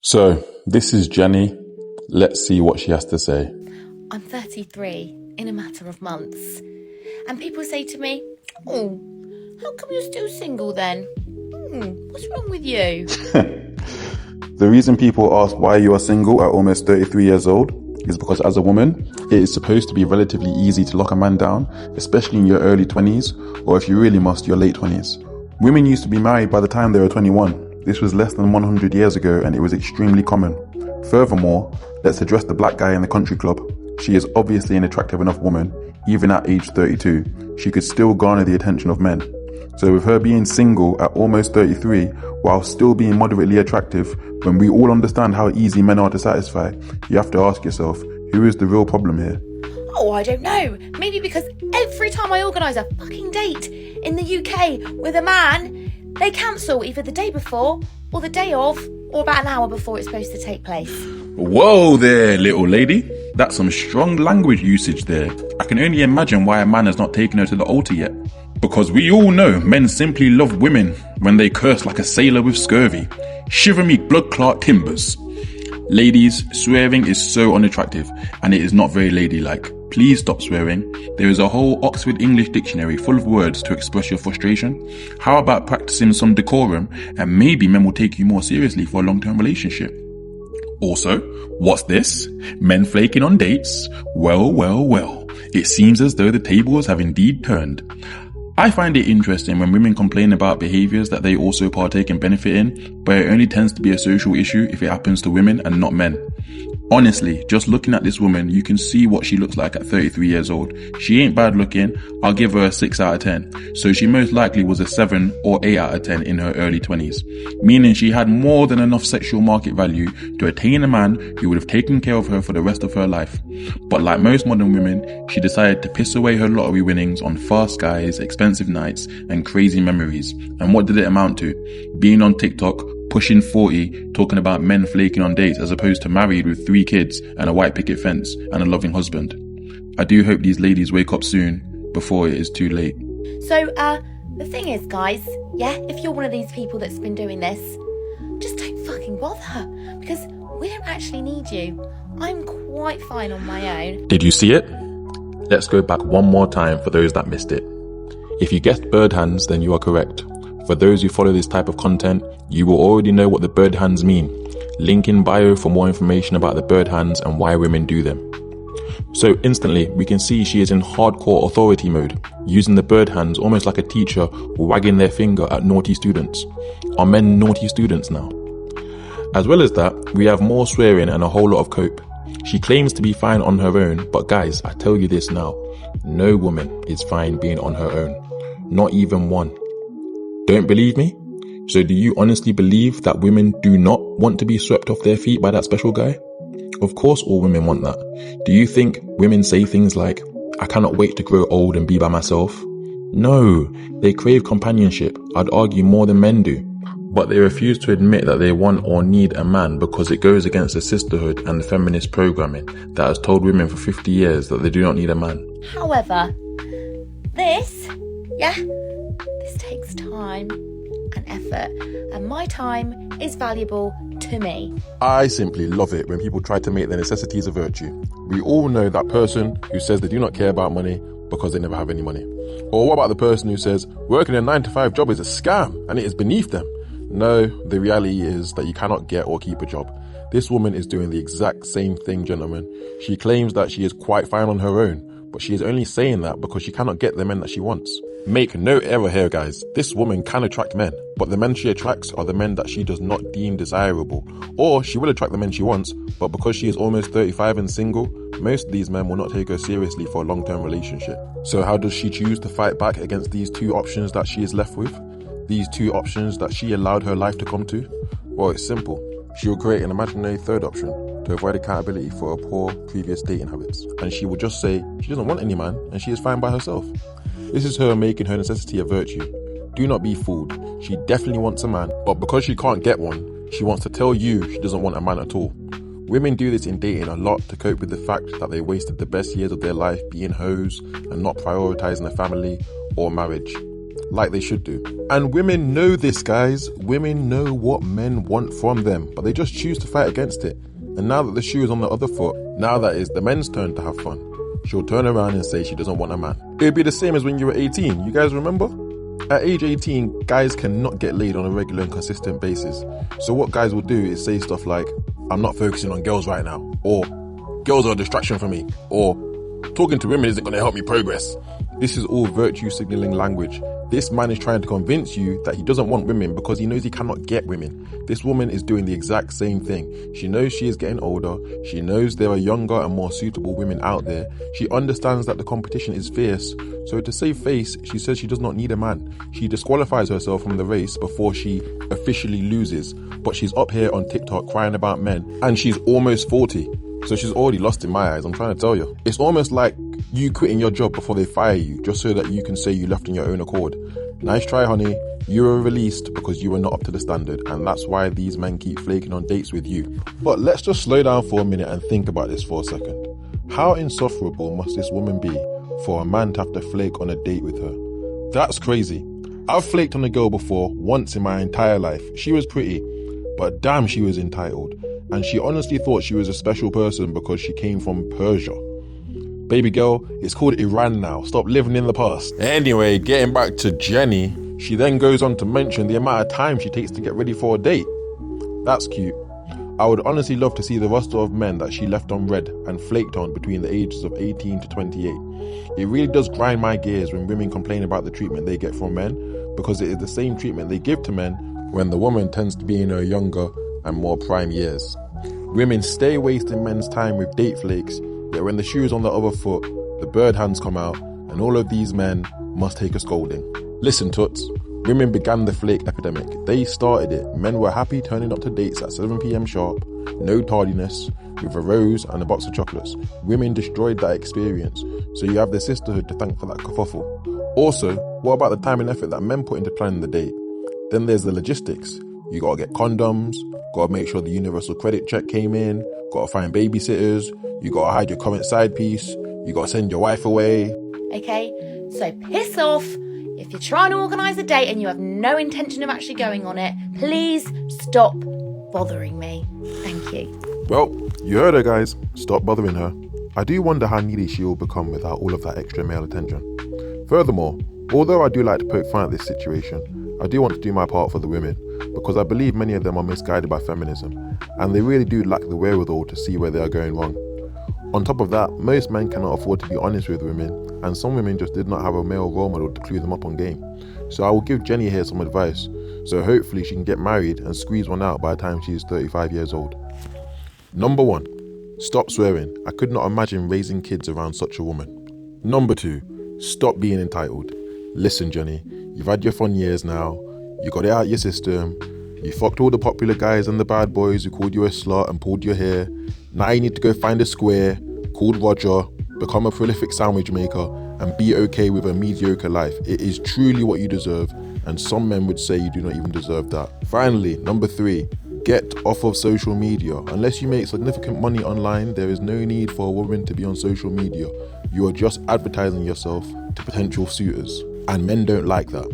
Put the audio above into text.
So, this is Jenny. Let's see what she has to say. I'm 33 in a matter of months. And people say to me, "Oh, how come you're still single then? What's wrong with you?" The reason people ask why you are single at almost 33 years old is because as a woman, it is supposed to be relatively easy to lock a man down, especially in your early 20s, or if you really must, your late 20s. Women used to be married by the time they were 21. This was less than 100 years ago and it was extremely common. Furthermore, let's address the black guy in the country club. She is obviously an attractive enough woman. Even at age 32, she could still garner the attention of men. So with her being single at almost 33, while still being moderately attractive, when we all understand how easy men are to satisfy, you have to ask yourself, who is the real problem here? Oh, I don't know. Maybe because every time I organise a fucking date in the UK with a man, they cancel either the day before or the day of or about an hour before it's supposed to take place. Whoa there, little lady. That's some strong language usage there. I can only imagine why a man has not taken her to the altar yet. Because we all know men simply love women when they curse like a sailor with scurvy. Shiver me blood clot timbers. Ladies, swearing is so unattractive and it is not very ladylike. Please stop swearing. There is a whole Oxford English dictionary full of words to express your frustration. How about practicing some decorum and maybe men will take you more seriously for a long-term relationship? Also, what's this? Men flaking on dates? Well. It seems as though the tables have indeed turned. I find it interesting when women complain about behaviours that they also partake and benefit in, but it only tends to be a social issue if it happens to women and not men. Honestly, just looking at this woman, you can see what she looks like at 33 years old. She ain't bad looking. I'll give her a 6 out of 10. So she most likely was a 7 or 8 out of 10 in her early 20s, meaning she had more than enough sexual market value to attain a man who would have taken care of her for the rest of her life. But like most modern women, she decided to piss away her lottery winnings on fast skies, expensive nights, and crazy memories. And what did it amount to? Being on TikTok, pushing 40, talking about men flaking on dates as opposed to married with 3 kids and a white picket fence and a loving husband. I do hope these ladies wake up soon before it is too late. So, the thing is, guys, if you're one of these people that's been doing this, just don't fucking bother, because we don't actually need you. I'm quite fine on my own. Did you see it? Let's go back one more time for those that missed it. If you guessed bird hands, then you are correct. For those who follow this type of content, you will already know what the bird hands mean. Link in bio for more information about the bird hands and why women do them. So instantly, we can see she is in hardcore authority mode, using the bird hands almost like a teacher wagging their finger at naughty students. Are men naughty students now? As well as that, we have more swearing and a whole lot of cope. She claims to be fine on her own, but guys, I tell you this now, no woman is fine being on her own. Not even one. Don't believe me? So do you honestly believe that women do not want to be swept off their feet by that special guy? Of course all women want that. Do you think women say things like, "I cannot wait to grow old and be by myself"? No, they crave companionship, I'd argue more than men do. But they refuse to admit that they want or need a man because it goes against the sisterhood and the feminist programming that has told women for 50 years that they do not need a man. However, this takes time and effort, and my time is valuable to me. I simply love it when people try to make their necessities a virtue. We all know that person who says they do not care about money because they never have any money. Or what about the person who says working a 9-to-5 job is a scam and it is beneath them? No, the reality is that you cannot get or keep a job. This woman is doing the exact same thing, gentlemen. She claims that she is quite fine on her own, but she is only saying that because she cannot get the men that she wants. Make no error here, guys. This woman can attract men, but the men she attracts are the men that she does not deem desirable. Or she will attract the men she wants, but because she is almost 35 and single, most of these men will not take her seriously for a long-term relationship. So how does she choose to fight back against these 2 options that she is left with? These 2 options that she allowed her life to come to? Well, it's simple. She will create an imaginary 3rd option to avoid accountability for her poor previous dating habits. And she will just say she doesn't want any man and she is fine by herself. This is her making her necessity a virtue. Do not be fooled. She definitely wants a man, but because she can't get one, she wants to tell you she doesn't want a man at all. Women do this in dating a lot to cope with the fact that they wasted the best years of their life being hoes and not prioritizing a family or marriage. like they should do. And women know this, guys. Women know what men want from them, but they just choose to fight against it. And now that the shoe is on the other foot, now that it's the men's turn to have fun, she'll turn around and say she doesn't want a man. It would be the same as when you were 18. You guys remember? At age 18, guys cannot get laid on a regular and consistent basis. So what guys will do is say stuff like, I'm not focusing on girls right now, or girls are a distraction for me, or talking to women isn't going to help me progress. This is all virtue signaling language. This man is trying to convince you that he doesn't want women because he knows he cannot get women. This woman is doing the exact same thing. She knows she is getting older. She knows there are younger and more suitable women out there. She understands that the competition is fierce. So to save face, she says she does not need a man. She disqualifies herself from the race before she officially loses. But she's up here on TikTok crying about men, and she's almost 40. So she's already lost in my eyes, I'm trying to tell you. It's almost like you quitting your job before they fire you, just so that you can say you left on your own accord. Nice try, honey. You were released because you were not up to the standard, and that's why these men keep flaking on dates with you. But let's just slow down for a minute and think about this for a second. How insufferable must this woman be for a man to have to flake on a date with her? That's crazy. I've flaked on a girl before, once in my entire life. She was pretty, but damn, she was entitled. And she honestly thought she was a special person because she came from Persia. Baby girl, it's called Iran now. Stop living in the past. Anyway, getting back to Jenni, she then goes on to mention the amount of time she takes to get ready for a date. That's cute. I would honestly love to see the roster of men that she left on red and flaked on between the ages of 18 to 28. It really does grind my gears when women complain about the treatment they get from men, because it is the same treatment they give to men when the woman tends to be in her younger and more prime years. Women stay wasting men's time with date flakes, yet when the shoe is on the other foot, the bird hands come out, and all of these men must take a scolding. Listen, toots, women began the flake epidemic. They started it. Men were happy turning up to dates at 7 p.m. sharp, no tardiness, with a rose and a box of chocolates. Women destroyed that experience, so you have the sisterhood to thank for that kerfuffle. Also, what about the time and effort that men put into planning the date? Then there's the logistics. You gotta get condoms, gotta make sure the universal credit check came in, gotta find babysitters, you gotta hide your current side piece, you gotta send your wife away. Okay, so piss off. If you're trying to organise a date and you have no intention of actually going on it, please stop bothering me. Thank you. Well, you heard her, guys. Stop bothering her. I do wonder how needy she will become without all of that extra male attention. Furthermore, although I do like to poke fun at this situation, I do want to do my part for the women, because I believe many of them are misguided by feminism, and they really do lack the wherewithal to see where they are going wrong. On top of that, most men cannot afford to be honest with women, and some women just did not have a male role model to clue them up on game. So I will give Jenni here some advice, so hopefully she can get married and squeeze one out by the time she is 35 years old. Number 1, stop swearing. I could not imagine raising kids around such a woman. Number 2, stop being entitled. Listen, Jenni, you've had your fun years now, you got it out your system, you fucked all the popular guys and the bad boys who called you a slut and pulled your hair. Now you need to go find a square called Roger, become a prolific sandwich maker, and be okay with a mediocre life. It is truly what you deserve, and some men would say you do not even deserve that. Finally, number 3, get off of social media. Unless you make significant money online, there is no need for a woman to be on social media. You are just advertising yourself to potential suitors, and men don't like that.